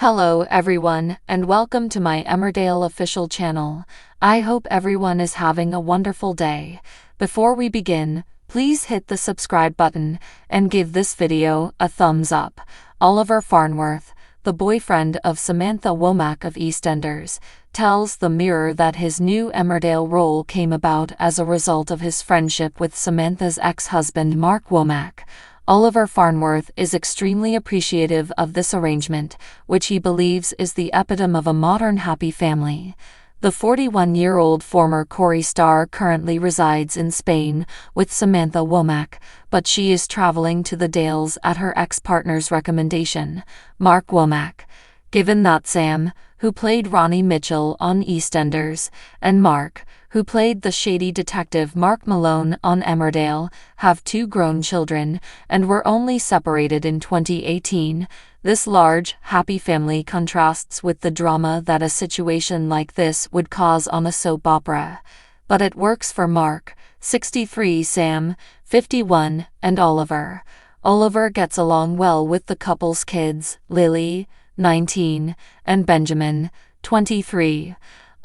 Hello everyone, and welcome to my Emmerdale official channel. I hope everyone is having a wonderful day. Before we begin, please hit the subscribe button and give this video a thumbs up. Oliver Farnworth, the boyfriend of Samantha Womack of EastEnders, tells the Mirror that his new Emmerdale role came about as a result of his friendship with Samantha's ex-husband Mark Womack. Oliver Farnworth is extremely appreciative of this arrangement, which he believes is the epitome of a modern happy family. The 41-year-old former Corrie star currently resides in Spain with Samantha Womack, but she is traveling to the Dales at her ex-partner's recommendation, Mark Womack. Given that Sam, who played Ronnie Mitchell on EastEnders, and Mark, who played the shady detective Mark Malone on Emmerdale, have two grown children, and were only separated in 2018, this large, happy family contrasts with the drama that a situation like this would cause on a soap opera. But it works for Mark, 63, Sam, 51, and Oliver. Oliver gets along well with the couple's kids, Lily, 19, and Benjamin, 23.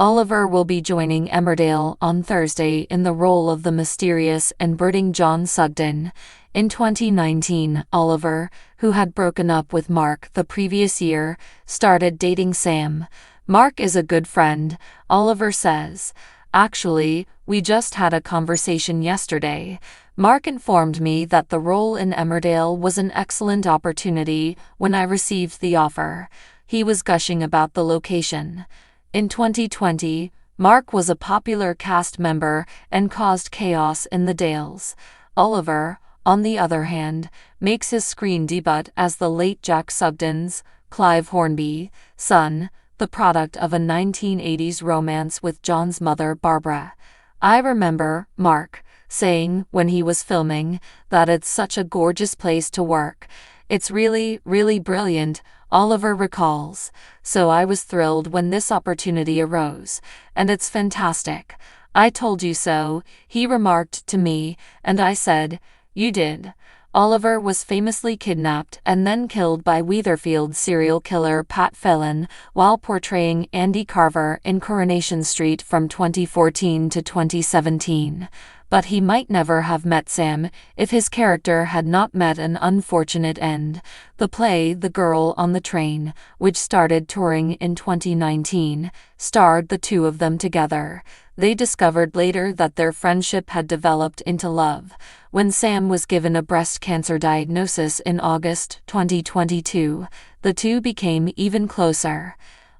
Oliver will be joining Emmerdale on Thursday in the role of the mysterious and brooding John Sugden. In 2019, Oliver, who had broken up with Mark the previous year, started dating Sam. Mark is a good friend, Oliver says. Actually, we just had a conversation yesterday. Mark informed me that the role in Emmerdale was an excellent opportunity when I received the offer. He was gushing about the location. In 2020, Mark was a popular cast member and caused chaos in the Dales. Oliver, on the other hand, makes his screen debut as the late Jack Sugden's, Clive Hornby, son, the product of a 1980s romance with John's mother Barbara. I remember Mark saying when he was filming that it's such a gorgeous place to work. It's really, really brilliant, Oliver recalls. So I was thrilled when this opportunity arose, and it's fantastic. I told you so, he remarked to me, and I said, you did. Oliver was famously kidnapped and then killed by Weatherfield serial killer Pat Phelan while portraying Andy Carver in Coronation Street from 2014 to 2017. But he might never have met Sam if his character had not met an unfortunate end. The play The Girl on the Train, which started touring in 2019, starred the two of them together. They discovered later that their friendship had developed into love. When Sam was given a breast cancer diagnosis in August 2022, the two became even closer.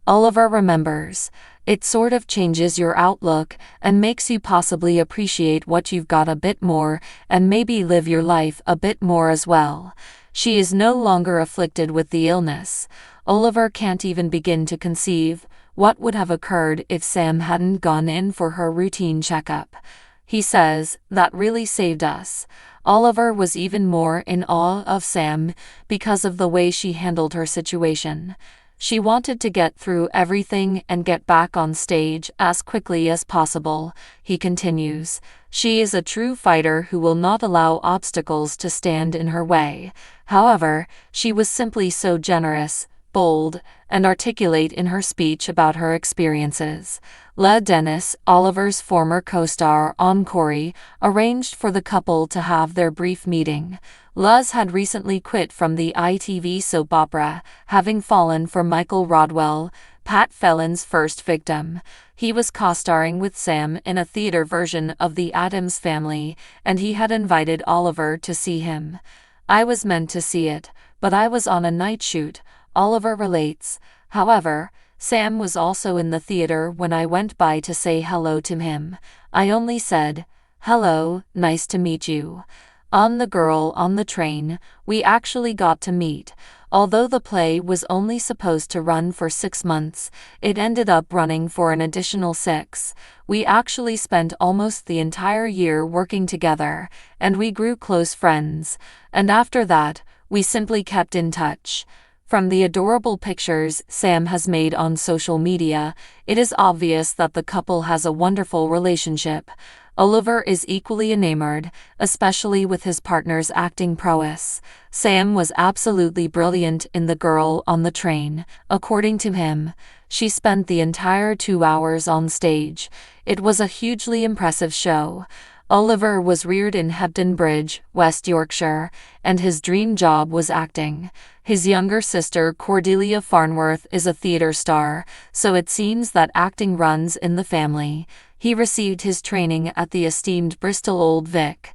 Oliver remembers, it sort of changes your outlook and makes you possibly appreciate what you've got a bit more and maybe live your life a bit more as well. She is no longer afflicted with the illness. Oliver can't even begin to conceive what would have occurred if Sam hadn't gone in for her routine checkup. He says, that really saved us. Oliver was even more in awe of Sam because of the way she handled her situation. She wanted to get through everything and get back on stage as quickly as possible, he continues. She is a true fighter who will not allow obstacles to stand in her way. However, she was simply so generous, bold, and articulate in her speech about her experiences. Le Dennis, Oliver's former co-star on Corrie, arranged for the couple to have their brief meeting. Luz had recently quit from the ITV soap opera, having fallen for Michael Rodwell, Pat Phelan's first victim. He was co-starring with Sam in a theater version of The Addams Family, and he had invited Oliver to see him. I was meant to see it, but I was on a night shoot, Oliver relates. However, Sam was also in the theater when I went by to say hello to him. I only said, hello, nice to meet you. On The Girl on the Train, we actually got to meet. Although the play was only supposed to run for 6 months, it ended up running for an additional 6. We actually spent almost the entire year working together, and we grew close friends. And after that, we simply kept in touch. From the adorable pictures Sam has made on social media, it is obvious that the couple has a wonderful relationship. Oliver is equally enamored, especially with his partner's acting prowess. Sam was absolutely brilliant in The Girl on the Train, according to him. She spent the entire 2 hours on stage. It was a hugely impressive show. Oliver was reared in Hebden Bridge, West Yorkshire, and his dream job was acting. His younger sister Cordelia Farnworth is a theatre star, so it seems that acting runs in the family. He received his training at the esteemed Bristol Old Vic.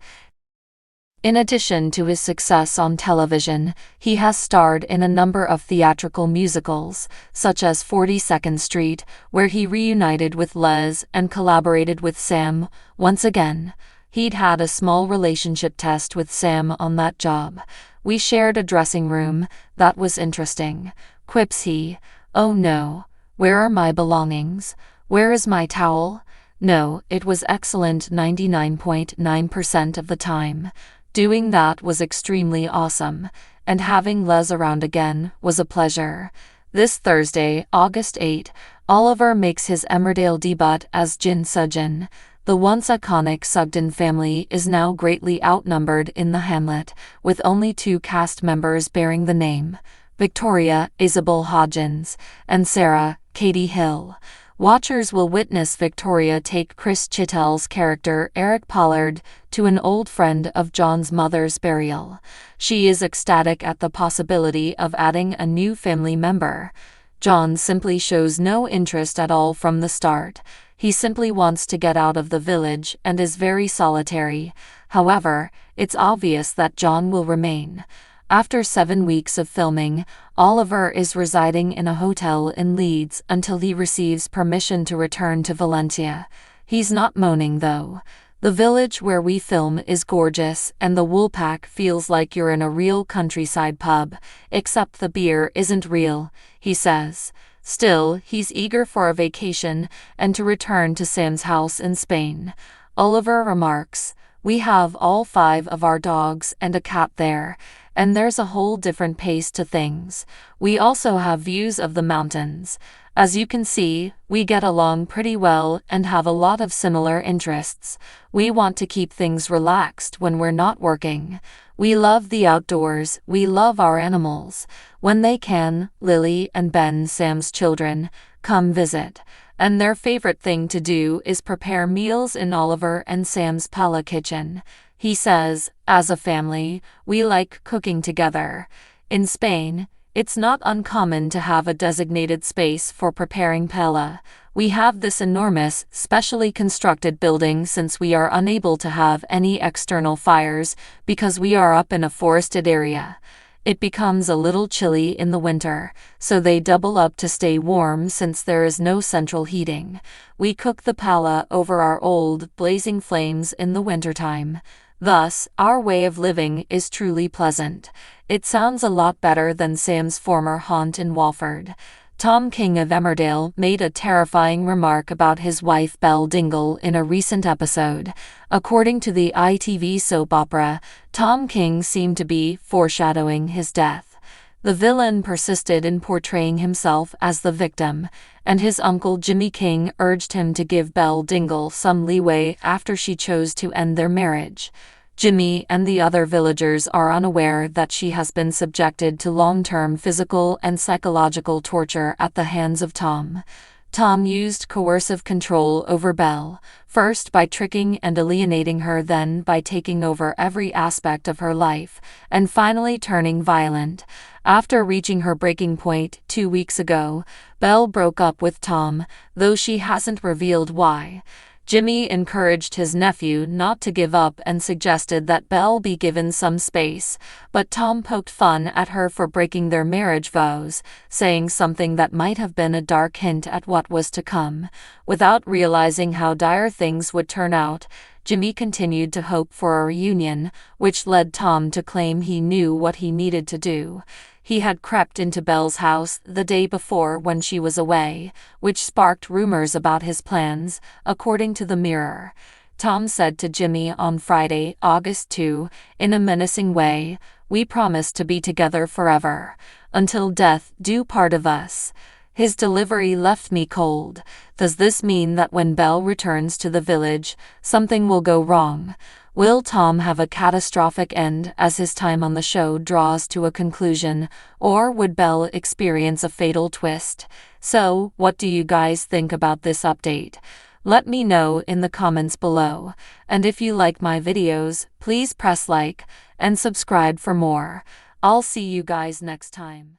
In addition to his success on television, he has starred in a number of theatrical musicals, such as 42nd Street, where he reunited with Les and collaborated with Sam once again. He'd had a small relationship test with Sam on that job. "We shared a dressing room, that was interesting," quips he. "Oh no, where are my belongings? Where is my towel?" No, it was excellent 99.9% of the time. Doing that was extremely awesome, and having Les around again was a pleasure. This Thursday, August 8, Oliver makes his Emmerdale debut as Jin Sugden. The once iconic Sugden family is now greatly outnumbered in the hamlet, with only 2 cast members bearing the name: Victoria, Isabel Hodgins, and Sarah, Katie Hill. Watchers will witness Victoria take Chris Chittell's character Eric Pollard to an old friend of John's mother's burial. She is ecstatic at the possibility of adding a new family member. John simply shows no interest at all from the start. He simply wants to get out of the village and is very solitary. However, it's obvious that John will remain. After 7 weeks of filming, Oliver is residing in a hotel in Leeds until he receives permission to return to Valencia. He's not moaning though. "The village where we film is gorgeous and the Woolpack feels like you're in a real countryside pub, except the beer isn't real," he says. Still, he's eager for a vacation and to return to Sam's house in Spain. Oliver remarks, "We have all 5 of our dogs and a cat there, and there's a whole different pace to things. We also have views of the mountains. As you can see, we get along pretty well and have a lot of similar interests. We want to keep things relaxed when we're not working. We love the outdoors, we love our animals. When they can, Lily and Ben, Sam's children, come visit. And their favorite thing to do is prepare meals in Oliver and Sam's Pala kitchen." He says, "As a family, we like cooking together. In Spain, it's not uncommon to have a designated space for preparing paella. We have this enormous, specially constructed building since we are unable to have any external fires because we are up in a forested area. It becomes a little chilly in the winter, so they double up to stay warm since there is no central heating. We cook the paella over our old, blazing flames in the wintertime. Thus, our way of living is truly pleasant. It sounds a lot better than Sam's former haunt in Walford." Tom King of Emmerdale made a terrifying remark about his wife Belle Dingle in a recent episode. According to the ITV soap opera, Tom King seemed to be foreshadowing his death. The villain persisted in portraying himself as the victim, and his uncle Jimmy King urged him to give Belle Dingle some leeway after she chose to end their marriage. Jimmy and the other villagers are unaware that she has been subjected to long-term physical and psychological torture at the hands of Tom. Tom used coercive control over Belle, first by tricking and alienating her, then by taking over every aspect of her life, and finally turning violent. After reaching her breaking point 2 weeks ago, Belle broke up with Tom, though she hasn't revealed why. Jimmy encouraged his nephew not to give up and suggested that Belle be given some space, but Tom poked fun at her for breaking their marriage vows, saying something that might have been a dark hint at what was to come. Without realizing how dire things would turn out, Jimmy continued to hope for a reunion, which led Tom to claim he knew what he needed to do. He had crept into Belle's house the day before when she was away, which sparked rumors about his plans, according to the Mirror. Tom said to Jimmy on Friday, August 2, in a menacing way, "We promise to be together forever. Until death do part of us." His delivery left me cold. Does this mean that when Belle returns to the village, something will go wrong? Will Tom have a catastrophic end as his time on the show draws to a conclusion, or would Belle experience a fatal twist? So, what do you guys think about this update? Let me know in the comments below, and if you like my videos, please press like and subscribe for more. I'll see you guys next time.